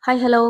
Hi hello.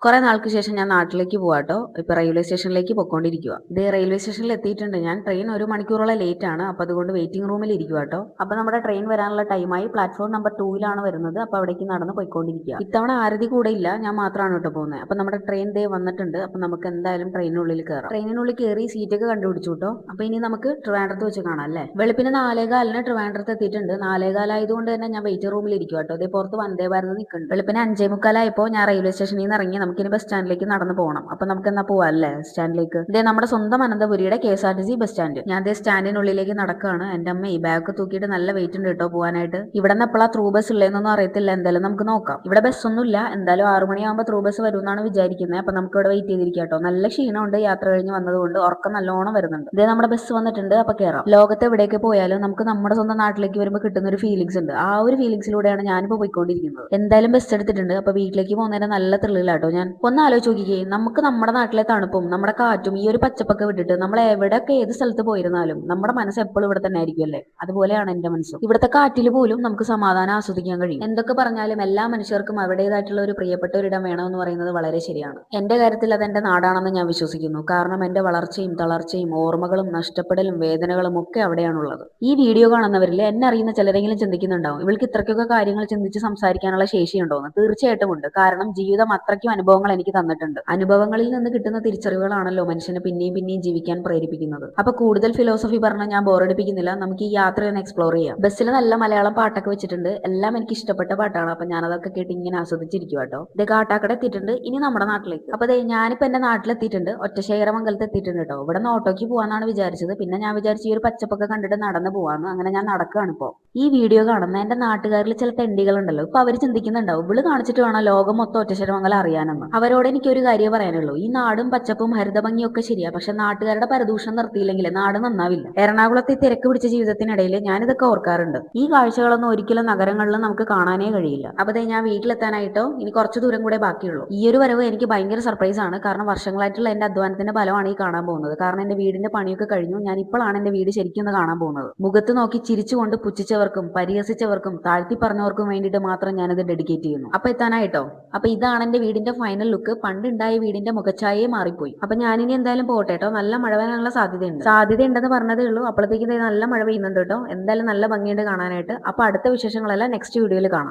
കുറേ നാൾക്ക് ശേഷം ഞാൻ നാട്ടിലേക്ക് പോവാട്ടോ. ഇപ്പോൾ റെയിൽവേ സ്റ്റേഷനിലേക്ക് പൊക്കോണ്ടിരിക്കുക. ദേ റെയിൽവേ സ്റ്റേഷനിൽ എത്തിയിട്ടുണ്ട് ഞാൻ. ട്രെയിൻ 1 മണിക്കൂറോളം ലേറ്റ് ആണ്. അപ്പോൾ അതുകൊണ്ട് വെയിറ്റിംഗ് റൂമിൽ ഇരിക്കുവാട്ടോ. അപ്പോൾ നമ്മുടെ ട്രെയിൻ വരാനുള്ള ടൈമായി. പ്ലാറ്റ്ഫോം നമ്പർ 2-ലാണ് വരുന്നത്. അപ്പോൾ അവിടേക്ക് നടന്ന് പോയിക്കൊണ്ടിരിക്കുക. ഇത്തവണ ആരതി കൂടെ ഇല്ല, ഞാൻ മാത്രമാണ് കേട്ടോ പോകുന്നത്. അപ്പോൾ നമ്മുടെ ട്രെയിൻ ദേ വന്നിട്ടുണ്ട്. അപ്പോൾ നമുക്ക് എന്തായാലും ട്രെയിനിനുള്ളിൽ കയറാം. ട്രെയിനിനുള്ളിൽ കയറി സീറ്റൊക്കെ കണ്ടുപിടിച്ചു കേട്ടോ. അപ്പോൾ ഇനി നമുക്ക് ട്രിവാൻഡ്രത്ത് വെച്ച് കാണാം അല്ലേ. വെളുപ്പിന് 4:15 ട്രിവാൻഡ്രത്ത് എത്തിയിട്ടുണ്ട്. 4:15 ആയതുകൊണ്ട് തന്നെ ഞാൻ വെയിറ്റിംഗ് റൂമിൽ ഇരിക്കുക കേട്ടോ. അതേ പുറത്ത് വന്ദേ ഭാരത് നിൽക്കുന്നുണ്ട്. വെളുപ്പിന് 5:45 ഞാൻ റെയിൽവേ സ്റ്റേഷനിൽ നിന്ന് ഇറങ്ങി. നമുക്കിനി ബസ് സ്റ്റാൻഡിലേക്ക് നടന്നു പോകണം. അപ്പൊ നമുക്ക് എന്നാ പോവാ അല്ലേ സ്റ്റാൻഡിലേക്ക്. ഇതേ നമ്മുടെ സ്വന്തം അനന്തപുരിയുടെ KSRTC ബസ് സ്റ്റാൻഡ്. ഞാൻ ദേ സ്റ്റാൻഡിനുള്ളിലേക്ക് നടക്കുകയാണ്. എന്റെ അമ്മ ഈ ബാഗ് തൂക്കിയിട്ട് നല്ല വെയിറ്റ് ഉണ്ട് കേട്ടോ പോകാനായിട്ട്. ഇവിടെ നിന്ന് എപ്പോഴാ ത്രൂ ബസ് ഉള്ളതെന്നൊന്നും അറിയത്തില്ല. എന്തായാലും നമുക്ക് നോക്കാം. ഇവിടെ ബസ്സൊന്നും ഇല്ല. എന്തായാലും 6 മണിയാകുമ്പോൾ ത്രൂ ബസ് വരും എന്നാണ് വിചാരിക്കുന്നത്. അപ്പൊ നമുക്ക് ഇവിടെ വെയിറ്റ് ചെയ്തിരിക്കാം കേട്ടോ. നല്ല ക്ഷീണമുണ്ട് യാത്ര കഴിഞ്ഞ് വന്നതുകൊണ്ട്. ഉറക്കം നല്ലോണം വരുന്നുണ്ട്. ഇതേ നമ്മുടെ ബസ് വന്നിട്ടുണ്ട്. അപ്പൊ കയറാം. ലോകത്ത് എവിടേക്ക് പോയാലും നമുക്ക് നമ്മുടെ സ്വന്തം നാട്ടിലേക്ക് വരുമ്പോൾ കിട്ടുന്ന ഒരു ഫീലിംഗ്സ് ഉണ്ട്. ആ ഒരു ഫീലിംഗ്സിലൂടെയാണ് ഞാനിപ്പോ പോയിക്കൊണ്ടിരിക്കുന്നത്. എന്തായാലും ബസ് എടുത്തിട്ടുണ്ട്. അപ്പൊ വീട്ടിലേക്ക് പോകുന്നതിന് നല്ല ത്രില്ലിലാട്ടോ ഞാൻ. ഒന്ന് ആലോചിച്ച് നോക്കിക്കേ, നമുക്ക് നമ്മുടെ നാട്ടിലെ തണുപ്പും നമ്മുടെ കാറ്റും ഈ ഒരു പച്ചപ്പൊക്കെ വിട്ടിട്ട് നമ്മൾ എവിടെയൊക്കെ ഏത് സ്ഥലത്ത് പോയിരുന്നാലും നമ്മുടെ മനസ്സ് എപ്പോഴും ഇവിടെ തന്നെ ആയിരിക്കും അല്ലേ. അതുപോലെയാണ് എന്റെ മനസ്സും. ഇവിടുത്തെ കാറ്റിൽ പോലും നമുക്ക് സമാധാനം ആസ്വദിക്കാൻ കഴിയും. എന്തൊക്കെ പറഞ്ഞാലും എല്ലാ മനുഷ്യർക്കും അവരുടേതായിട്ടുള്ള ഒരു പ്രിയപ്പെട്ട ഒരിടം വേണമെന്ന് പറയുന്നത് വളരെ ശരിയാണ്. എന്റെ കാര്യത്തിൽ അത് എന്റെ നാടാണെന്ന് ഞാൻ വിശ്വസിക്കുന്നു. കാരണം എന്റെ വളർച്ചയും തളർച്ചയും ഓർമ്മകളും നഷ്ടപ്പെടലും വേദനകളും ഒക്കെ അവിടെയാണുള്ളത്. ഈ വീഡിയോ കാണുന്നവരിൽ എന്നെ അറിയുന്ന ചിലരെങ്കിലും ചിന്തിക്കുന്നുണ്ടാവും, ഇവൾക്ക് ഇത്രയ്ക്കൊക്കെ കാര്യങ്ങൾ ചിന്തിച്ച് സംസാരിക്കാനുള്ള ശേഷിയുണ്ടോന്ന്. തീർച്ചയായിട്ടും ഉണ്ട്. കാരണം ജീവിതം അത്രയ്ക്കും അനുഭവങ്ങൾ എനിക്ക് തന്നിട്ടുണ്ട്. അനുഭവങ്ങളിൽ നിന്ന് കിട്ടുന്ന തിരിച്ചറിവുകളാണല്ലോ മനുഷ്യനെ പിന്നെയും പിന്നെയും ജീവിക്കാൻ പ്രേരിപ്പിക്കുന്നത്. അപ്പൊ കൂടുതൽ ഫിലോസഫി പറഞ്ഞാൽ ഞാൻ ബോറടിപ്പിക്കുന്നില്ല. നമുക്ക് ഈ യാത്ര ഒന്ന് എക്സ്പ്ലോർ ചെയ്യാം. ബസ്സിൽ നല്ല മലയാളം പാട്ടൊക്കെ വെച്ചിട്ടുണ്ട്. എല്ലാം എനിക്ക് ഇഷ്ടപ്പെട്ട പാട്ടാണ്. അപ്പൊ ഞാൻ അതൊക്കെ കേട്ട് ഇങ്ങനെ ആസ്വദിച്ചിരിക്കും കേട്ടോ. ഇത് കാട്ടാക്കട എത്തിയിട്ടുണ്ട്. ഇനി നമ്മുടെ നാട്ടിലേക്ക്. അപ്പൊ ഞാനിപ്പോ എന്റെ നാട്ടിലെത്തിയിട്ടുണ്ട്. ഒറ്റശേഖരമംഗലത്ത് എത്തിയിട്ടുണ്ട് കേട്ടോ. ഇവിടെ നിന്ന് ഓട്ടോയ്ക്ക് പോകാനാണ് വിചാരിച്ചത്. പിന്നെ ഞാൻ വിചാരിച്ചു ഈ ഒരു പച്ചപ്പൊക്കെ കണ്ടിട്ട് നടന്നു പോവാന്ന്. അങ്ങനെ ഞാൻ നടക്കുകയാണ് ഇപ്പോ. ഈ വീഡിയോ കാണുന്ന എന്റെ നാട്ടുകാരിൽ ചില തെണ്ടികളുണ്ടല്ലോ. ഇപ്പൊ അവര് ചിന്തിക്കുന്നുണ്ടാവും, ഇവള് കാണിച്ചിട്ട് വേണം ലോകം മൊത്തം ഒറ്റശേഖരമംഗലം അറിയാനെന്ന്. അവരോട് എനിക്കൊരു കാര്യം പറയാനുള്ളൂ. ഈ നാടും പച്ചപ്പും ഹരിതഭംഗിയൊക്കെ ശരിയാ, പക്ഷെ നാട്ടുകാരുടെ പരദൂഷണം നിർത്തിയില്ലെങ്കിൽ നാട് നന്നാവില്ല. എറണാകുളത്തെ തിരക്ക് പിടിച്ച ജീവിതത്തിനിടയിൽ ഞാനിതൊക്കെ ഓർക്കാറുണ്ട്. ഈ കാഴ്ചകളൊന്നും ഒരിക്കലും നഗരങ്ങളിൽ നമുക്ക് കാണാനേ കഴിയില്ല. അപ്പൊ ഞാൻ വീട്ടിലെത്താനായിട്ടോ ഇനി കുറച്ച് ദൂരം കൂടെ ബാക്കിയുള്ളൂ. ഈ ഒരു വരവ് എനിക്ക് ഭയങ്കര സർപ്രൈസ് ആണ്. കാരണം വർഷങ്ങളായിട്ടുള്ള എന്റെ അധ്വാനത്തിന്റെ ഫലമാണ് ഈ കാണാൻ പോകുന്നത്. കാരണം എന്റെ വീടിന്റെ പണിയൊക്കെ കഴിഞ്ഞു. ഞാൻ ഇപ്പോഴാണ് എന്റെ വീട് ശരിക്കും ഒന്ന് കാണാൻ പോകുന്നത്. മുഖത്ത് നോക്കി ചിരിച്ചുകൊണ്ട് പുച്ഛിച്ചവർക്കും പരിഹസിച്ചവർക്കും താഴ്ത്തി പറഞ്ഞവർക്കും വേണ്ടിയിട്ട് മാത്രം ഞാനത് ഡെഡിക്കേറ്റ് ചെയ്യുന്നു. അപ്പൊ എത്താനായിട്ടോ. അപ്പൊ ഇതാണ് എന്റെ വീടിന്റെ ഫൈനൽ ലുക്ക്. പണ്ടുണ്ടായ വീടിന്റെ മുഖച്ഛായയെ മാറിപ്പോയി. അപ്പൊ ഞാനിനി എന്തായാലും പോട്ടെ കേട്ടോ. നല്ല മഴ വരാനുള്ള സാധ്യതയുണ്ടെന്ന് പറഞ്ഞതേ ഉള്ളൂ. അപ്പോഴത്തേക്കും നല്ല മഴ പെയ്യുന്നുണ്ട് കേട്ടോ. എന്തായാലും നല്ല ഭംഗിയുണ്ട് കാണാനായിട്ട്. അപ്പൊ അടുത്ത വിശേഷങ്ങളെല്ലാം നെക്സ്റ്റ് വീഡിയോയിൽ കാണാം.